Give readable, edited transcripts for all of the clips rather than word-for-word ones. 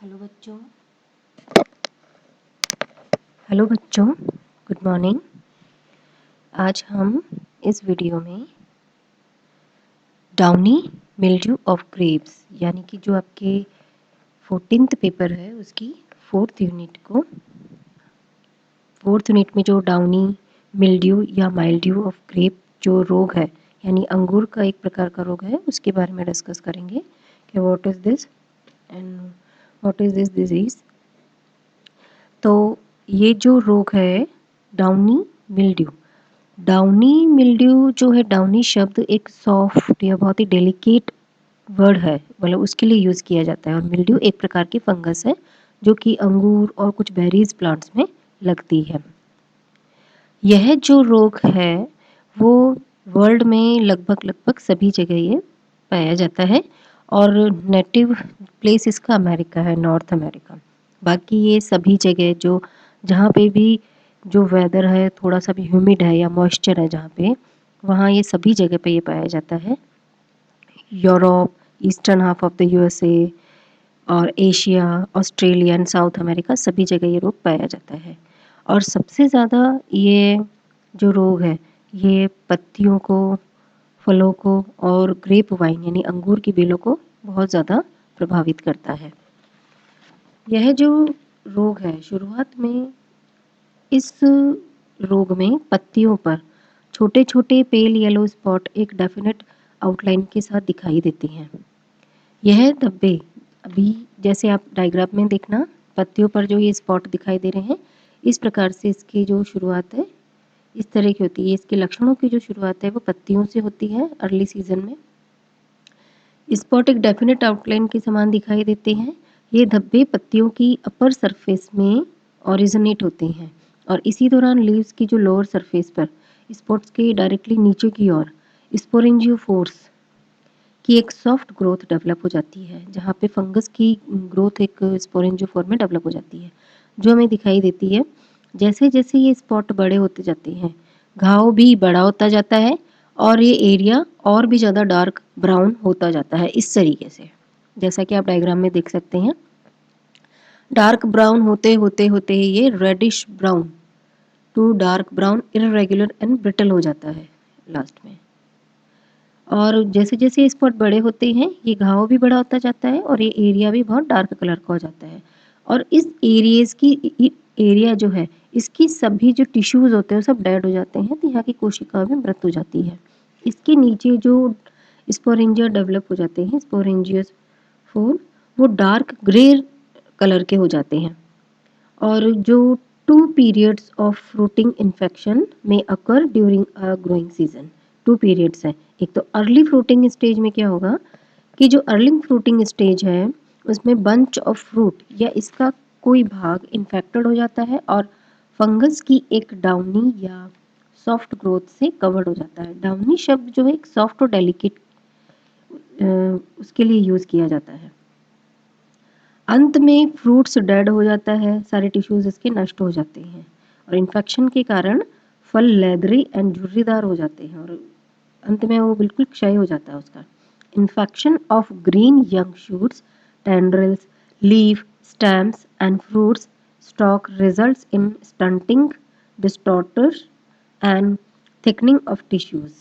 Hello बच्चों hello बच्चों good morning. आज हम इस वीडियो में डाउनी मिल्ड्यू ऑफ ग्रेप्स यानी कि जो आपके 14th पेपर है उसकी फोर्थ यूनिट में जो डाउनी मिल्ड्यू या माइल्ड्यू ऑफ ग्रेप जो रोग है यानी अंगूर का एक प्रकार का रोग है उसके बारे में डिस्कस करेंगे कि what is this and what is this disease. तो ये जो रोग है डाउनी मिल्ड्यू जो है, डाउनी शब्द एक सॉफ्ट या बहुत ही डेलिकेट वर्ड है, मतलब उसके लिए यूज़ किया जाता है। और मिल्ड्यू एक प्रकार की फंगस है जो कि अंगूर और कुछ बेरीज प्लांट्स में लगती है। यह जो रोग है वो वर्ल्ड में लगभग सभी जगह ये पाया जाता है और नेटिव प्लेस इसका अमेरिका है, नॉर्थ अमेरिका। बाकी ये सभी जगह जो जहाँ पे भी जो वेदर है थोड़ा सा भी ह्यूमिड है या मॉइस्चर है जहाँ पे, वहाँ ये सभी जगह पे ये पाया जाता है। Europe, eastern half of the USA और Asia, Australia and South America सभी जगह ये रोग पाया जाता है। और सबसे ज़्यादा ये जो रोग है ये पत्तियों को, फलों को और ग्रेप वाइन यानी अंगूर की बेलों को बहुत ज़्यादा प्रभावित करता है। यह जो रोग है शुरुआत में इस रोग में पत्तियों पर छोटे छोटे पेल येलो स्पॉट एक डेफिनेट आउटलाइन के साथ दिखाई देते हैं। यह धब्बे अभी जैसे आप डायग्राम में देखना, पत्तियों पर जो ये स्पॉट दिखाई दे रहे हैं इस प्रकार से इसकी जो शुरुआत है इस तरह की होती है। इसके लक्षणों की जो शुरुआत है वो पत्तियों से होती है अर्ली सीजन में। स्पॉट एक डेफिनेट आउटलाइन के समान दिखाई देते हैं। ये धब्बे पत्तियों की अपर सरफेस में ओरिजिनेट होते हैं और इसी दौरान लीव्स की जो लोअर सरफेस पर स्पॉट्स के डायरेक्टली नीचे की ओर स्पोरेंजियोफोर्स की एक सॉफ्ट ग्रोथ डेवलप हो जाती है, जहाँ पे फंगस की ग्रोथ एक स्पोरेंजियोफोर में डेवलप हो जाती है जो हमें दिखाई देती है। जैसे जैसे ये स्पॉट बड़े होते जाते हैं घाव भी बड़ा होता जाता है और ये एरिया और भी ज़्यादा डार्क ब्राउन होता जाता है इस तरीके से, जैसा कि आप डायग्राम में देख सकते हैं। डार्क ब्राउन होते होते होते ही ये reddish brown to dark brown irregular and brittle हो जाता है लास्ट में। और जैसे जैसे ये स्पॉट बड़े होते हैं ये घाव भी बड़ा होता जाता है और ये एरिया भी बहुत डार्क कलर का हो जाता है। और इस एरिया जो है इसकी सभी जो टिश्यूज़ होते हैं वो सब डेड हो जाते हैं, तो यहाँ की कोशिका भी मृत हो जाती है। इसके नीचे जो स्पोरेंजिया डेवलप हो जाते हैं, स्पोरेंजियस फोर, वो डार्क ग्रे कलर के हो जाते हैं। और जो 2 periods of fruiting infection may occur during a growing season। 2 periods हैं। एक तो अर्ली फ्रूटिंग स्टेज में क्या होगा कि जो अर्ली फ्रूटिंग स्टेज है उसमें बंच ऑफ फ्रूट या इसका कोई भाग इन्फेक्टेड हो जाता है और फंगस की एक डाउनी या सॉफ्ट ग्रोथ से कवर्ड हो जाता है। डाउनी शब्द जो है एक सॉफ्ट और डेलिकेट उसके लिए यूज़ किया जाता है। अंत में फ्रूट्स डेड हो जाता है, सारे टिश्यूज इसके नष्ट हो जाते हैं और इन्फेक्शन के कारण फल लेदरी एंड झुर्रीदार हो जाते हैं और अंत में वो बिल्कुल क्षय हो जाता है उसका। Infection of green young shoots, tendrils, leaf, stems and fruits stock results in stunting, distorters and thickening of tissues.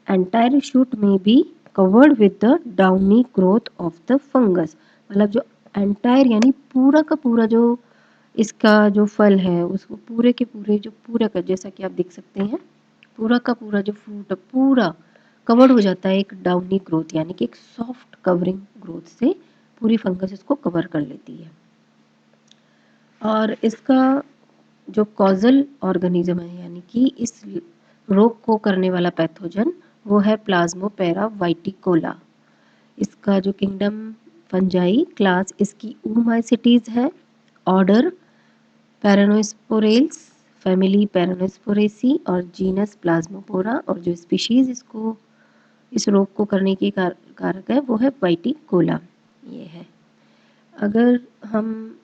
Entire shoot में be covered with the downy growth of the fungus. मतलब जो एंटायर यानी पूरा का पूरा जो इसका जो फल है उसको पूरे के पूरे जो पूरा का, जैसा कि आप देख सकते हैं, पूरा का पूरा जो फ्रूट है पूरा कवर्ड हो जाता है एक डाउनी ग्रोथ यानी कि एक सॉफ्ट कवरिंग ग्रोथ से पूरी फंगस इसको कवर कर लेती है। और इसका जो कॉजल ऑर्गेनिज्म है यानी कि इस रोग को करने वाला पैथोजन वो है प्लाज्मोपेरा वाइटिकोला। इसका जो किंगडम फंजाई, क्लास इसकी ऊमाइसिटीज है, ऑर्डर पैरानोस्पोरेल्स, फैमिली पैरानोस्पोरेसी और जीनस प्लाज्मोपोरा और जो स्पीशीज इसको इस रोग को करने की कारक है वो है वाइटिकोला। ये है। अगर हम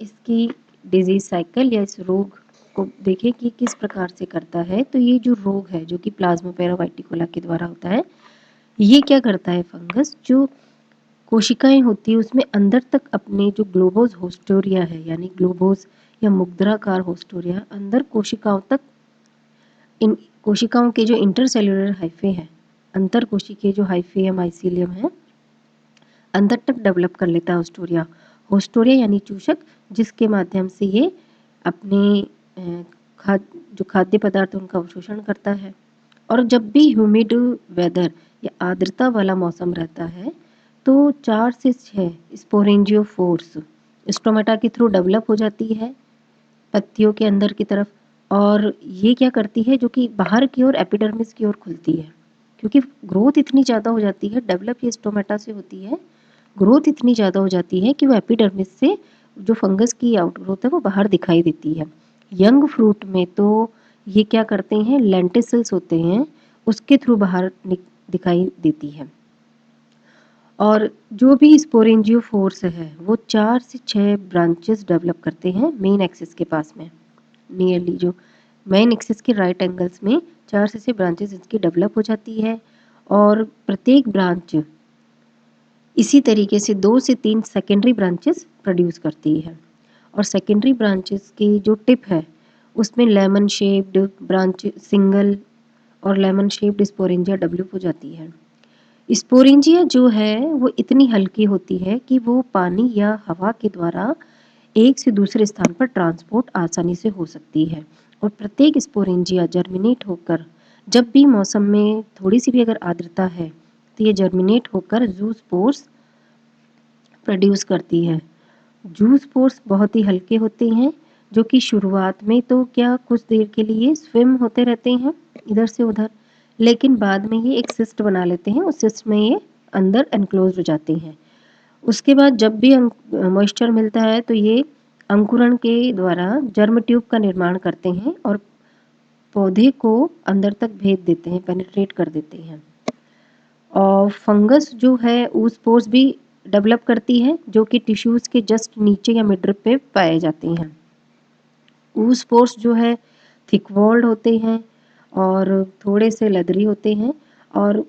इसकी डिजीज साइकिल या इस रोग को देखें कि किस प्रकार से करता है, तो ये जो रोग है जो कि प्लाज्मोपेरा वाइटिकोला के द्वारा होता है, ये क्या करता है फंगस जो कोशिकाएं होती है उसमें अंदर तक अपने जो ग्लोबोज होस्टोरिया है, यानी ग्लोबोज या मुद्राकार होस्टोरिया, अंदर कोशिकाओं तक, इन कोशिकाओं के जो इंटरसेल्यूलर हाइफे हैं, अंतर कोशिकीय जो हाइफे या माइसीलियम है, अंदर तक डेवलप कर लेता है होस्टोरिया। होस्टोरिया यानी चूषक, जिसके माध्यम से ये अपने जो खाद्य पदार्थ उनका अवशोषण करता है। और जब भी ह्यूमिड वेदर या आर्द्रता वाला मौसम रहता है तो 4 से 6 स्पोरेंजियोफोर्स स्टोमेटा के थ्रू डेवलप हो जाती है पत्तियों के अंदर की तरफ। और ये क्या करती है, जो कि बाहर की ओर एपिडर्मिस की ओर खुलती है, क्योंकि ग्रोथ इतनी ज़्यादा हो जाती है, डेवलप ये स्टोमेटा से होती है, ग्रोथ इतनी ज़्यादा हो जाती है कि वो एपिडर्मिस से जो फंगस की आउटग्रोथ है वो बाहर दिखाई देती है। यंग फ्रूट में तो ये क्या करते हैं, लेंटिसल्स होते हैं, उसके थ्रू बाहर दिखाई देती है। और जो भी स्पोरेंजियोफोर्स है वो 4 से 6 ब्रांचेस डेवलप करते हैं मेन एक्सिस के पास में, नियरली जो मेन एक्सिस के राइट एंगल्स में 4 से 6 ब्रांचेस इसकी डेवलप हो जाती है। और प्रत्येक ब्रांच इसी तरीके से 2 से 3 सेकेंडरी ब्रांचेस प्रोड्यूस करती है। और सेकेंडरी ब्रांचेस की जो टिप है उसमें लेमन शेप्ड ब्रांच सिंगल और लेमन शेप्ड स्पोरेंजिया डेवलप हो जाती है। स्पोरेंजिया जो है वो इतनी हल्की होती है कि वो पानी या हवा के द्वारा एक से दूसरे स्थान पर ट्रांसपोर्ट आसानी से हो सकती है। और प्रत्येक स्पोरेंजिया जर्मिनेट होकर, जब भी मौसम में थोड़ी सी भी अगर आर्द्रता है तो ये जर्मिनेट होकर जूस्पोर्स प्रोड्यूस करती है। जूस्पोर्स बहुत ही हल्के होते हैं, जो कि शुरुआत में तो क्या कुछ देर के लिए स्विम होते रहते हैं इधर से उधर, लेकिन बाद में ये एक सिस्ट बना लेते हैं, उस सिस्ट में ये अंदर एनक्लोज हो जाते हैं। उसके बाद जब भी मॉइस्चर मिलता है तो ये अंकुरण के द्वारा जर्म ट्यूब का निर्माण करते हैं और पौधे को अंदर तक भेज देते हैं, पेनिट्रेट कर देते हैं। और फंगस जो है ऊस्पोर्स भी डेवलप करती है, जो कि टिश्यूज़ के जस्ट नीचे या मिड पे पाए जाते हैं। ऊस्पोर्स जो है थिक वॉल्ड होते हैं और थोड़े से लेदरी होते हैं। और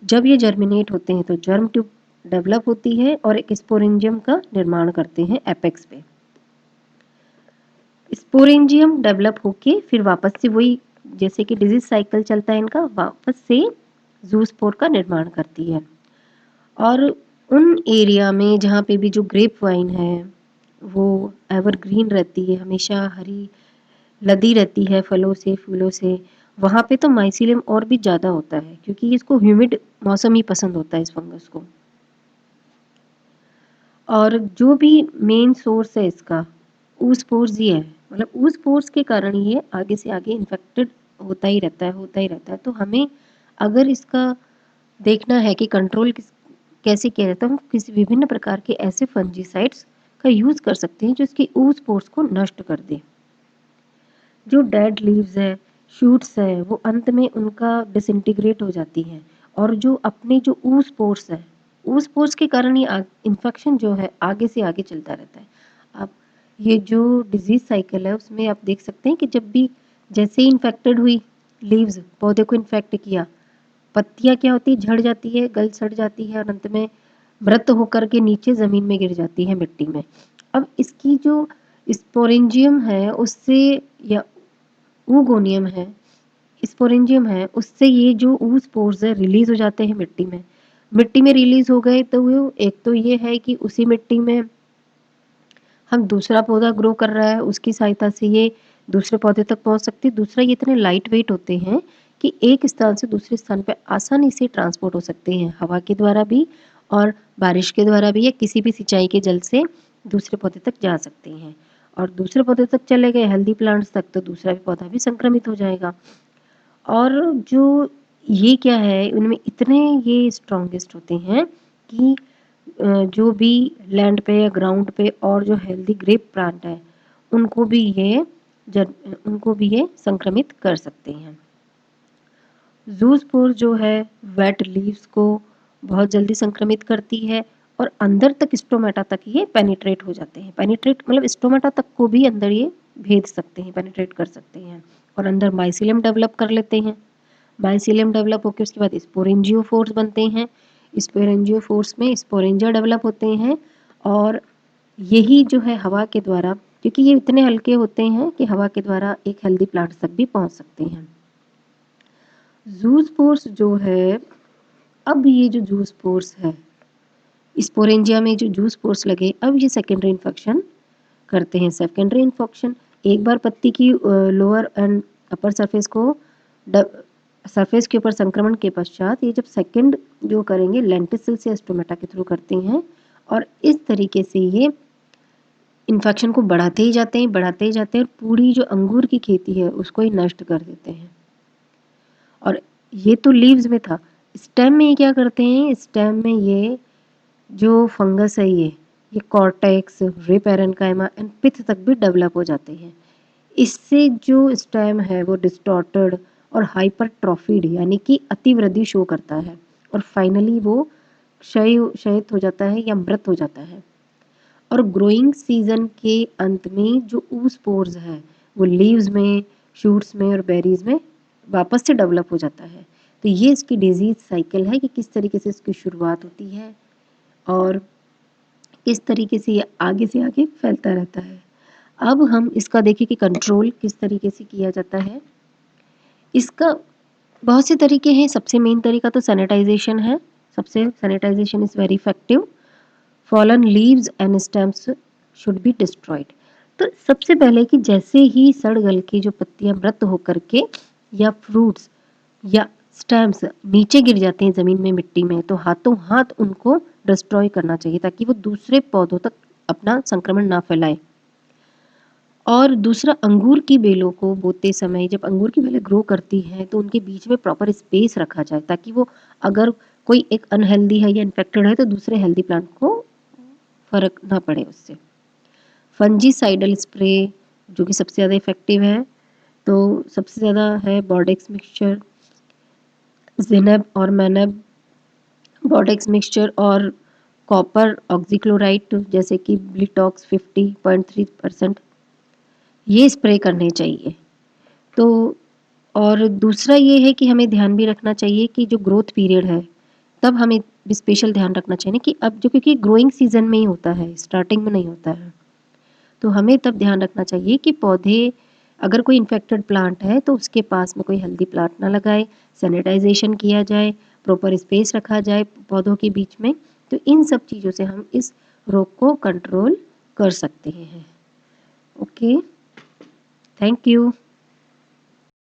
जब ये जर्मिनेट होते हैं तो जर्म ट्यूब डेवलप होती है और एक स्पोरेंजियम का निर्माण करते हैं एपेक्स पे। स्पोरेंजियम डेवलप होके फिर वापस से वही, जैसे कि डिजीज साइकिल चलता है इनका, वापस से जूस्पोर का निर्माण करती है। और उन एरिया में जहाँ पे भी जो ग्रेप वाइन है वो एवरग्रीन रहती है, हमेशा हरी लदी रहती है फलों से फूलों से, वहाँ पे तो माइसीलियम और भी ज़्यादा होता है, क्योंकि इसको ह्यूमिड मौसम ही पसंद होता है इस फंगस को। और जो भी मेन सोर्स है इसका ऊस्पोर्स ही है, मतलब ऊस्पोर्स के कारण ये आगे से आगे इन्फेक्टेड होता ही रहता है, होता ही रहता है। तो हमें अगर इसका देखना है कि कंट्रोल कैसे किया जाता है, हम किसी विभिन्न प्रकार के ऐसे फंजीसाइड्स का यूज़ कर सकते हैं जो इसके ऊस्पोर्स को नष्ट कर दे। जो डेड लीव्स है, शूट्स है, वो अंत में उनका डिसइंटीग्रेट हो जाती हैं। और जो अपने जो ऊस्पोर्स है, ऊस्पोर्स के कारण ये इन्फेक्शन जो है आगे से आगे चलता रहता है। अब ये जो डिजीज साइकिल है उसमें आप देख सकते हैं कि जब भी जैसे ही इन्फेक्टेड हुई लीव्स, पौधे को इन्फेक्ट किया, पत्तियां क्या होती है, झड़ जाती है, गल सड़ जाती है और अंत में मृत होकर के नीचे ज़मीन में गिर जाती है मिट्टी में। अब इसकी जो स्पोरेंजियम है उससे, या ऊगोनियम है, स्पोरेंजियम है, उससे ये जो ऊस्पोर्स है रिलीज हो जाते हैं मिट्टी में। मिट्टी में रिलीज हो गए तो वो एक तो ये है कि उसी मिट्टी में हम दूसरा पौधा ग्रो कर रहा है, उसकी सहायता से ये दूसरे पौधे तक पहुंच सकती है। दूसरा ये इतने लाइट वेट होते हैं कि एक स्थान से दूसरे स्थान पर आसानी से ट्रांसपोर्ट हो सकते हैं, हवा के द्वारा भी और बारिश के द्वारा भी, या किसी भी सिंचाई के जल से दूसरे पौधे तक जा सकते हैं। और दूसरे पौधे तक चले गए हेल्दी प्लांट्स तक तो दूसरा भी पौधा भी संक्रमित हो जाएगा। और जो ये क्या है, उनमें इतने ये स्ट्रॉन्गेस्ट होते हैं कि जो भी लैंड पे या ग्राउंड पे और जो हेल्दी ग्रेप प्लांट है उनको भी ये संक्रमित कर सकते हैं। जूस्पोर जो है वेट लीव्स को बहुत जल्दी संक्रमित करती है और अंदर तक स्टोमेटा तक ये पेनिट्रेट हो जाते हैं। पेनिट्रेट मतलब स्टोमेटा तक को भी अंदर ये भेज सकते हैं, पेनिट्रेट कर सकते हैं और अंदर माइसीलियम डेवलप कर लेते हैं। माइसीलियम डेवलप होकर उसके बाद स्पोरेंजियोफोर्स बनते हैं। स्पोरेंजियोफोर्स में स्पोरेंजिया डेवलप होते हैं और यही जो है हवा के द्वारा, क्योंकि ये इतने हल्के होते हैं कि हवा के द्वारा एक हेल्दी प्लांट तक भी पहुंच सकते हैं। जूस्पोर्स जो है, अब ये जो जूस्पोर्स है, स्पोरेंजिया में जो जूस्पोर्स लगे, अब ये सेकेंडरी इन्फेक्शन करते हैं। सेकेंडरी इन्फेक्शन, एक बार पत्ती की लोअर एंड अपर सरफेस को सरफेस के ऊपर संक्रमण के पश्चात ये जब सेकंड जो करेंगे लेंटिसिल से स्टोमेटा के थ्रू करते हैं और इस तरीके से ये इन्फेक्शन को बढ़ाते ही जाते हैं, बढ़ाते ही जाते हैं और पूरी जो अंगूर की खेती है उसको ही नष्ट कर देते हैं। और ये तो लीव्स में था, स्टेम में ये क्या करते हैं, स्टेम में ये जो फंगस है ये कॉर्टेक्स, रिप एरेन्काइमा एंड पिथ तक भी डेवलप हो जाते हैं। इससे जो स्टेम है वो डिस्टॉर्टेड और हाइपरट्रॉफीड यानी कि अतिवृद्धि शो करता है और फाइनली वो क्षयित हो जाता है या मृत हो जाता है। और ग्रोइंग सीजन के अंत में जो ऊस्पोर्स है वो लीव्स में, शूट्स में और बेरीज में वापस से डेवलप हो जाता है। तो ये इसकी डिजीज साइकिल है कि किस तरीके से इसकी शुरुआत होती है और किस तरीके से ये आगे से आगे फैलता रहता है। अब हम इसका देखें कि कंट्रोल किस तरीके से किया जाता है। इसका बहुत से तरीके हैं। सबसे मेन तरीका तो सैनिटाइजेशन है। Sanitization is very effective. Fallen leaves and stems should be destroyed. तो सबसे पहले कि जैसे ही सड़ गल की जो पत्तियां मृत होकर के या फ्रूट्स या स्टेम्स नीचे गिर जाते हैं ज़मीन में, मिट्टी में, तो हाथों हाथ उनको डिस्ट्रॉय करना चाहिए ताकि वो दूसरे पौधों तक अपना संक्रमण ना फैलाए। और दूसरा, अंगूर की बेलों को बोते समय जब अंगूर की बेलें ग्रो करती हैं तो उनके बीच में प्रॉपर स्पेस रखा जाए ताकि वो, अगर कोई एक अनहेल्दी है या इन्फेक्टेड है तो दूसरे हेल्दी प्लांट को फर्क ना पड़े उससे। फंजीसाइडल स्प्रे जो कि सबसे ज़्यादा इफेक्टिव है, तो सबसे ज़्यादा है बॉर्डेक्स मिक्सचर, जिनेब और मैनेब, बॉर्डेक्स मिक्सचर और कॉपर ऑक्सीक्लोराइड जैसे कि ब्लिटॉक्स 50.3%, ये स्प्रे करने चाहिए। तो और दूसरा ये है कि हमें ध्यान भी रखना चाहिए कि जो ग्रोथ पीरियड है तब हमें स्पेशल ध्यान रखना चाहिए कि अब जो, क्योंकि ग्रोइंग सीजन में ही होता है, स्टार्टिंग में नहीं होता है, तो हमें तब ध्यान रखना चाहिए कि पौधे, अगर कोई इन्फेक्टेड प्लांट है तो उसके पास में कोई हेल्दी प्लांट ना लगाए, सैनिटाइजेशन किया जाए, प्रॉपर स्पेस रखा जाए पौधों के बीच में। तो इन सब चीज़ों से हम इस रोग को कंट्रोल कर सकते हैं। Okay, thank you.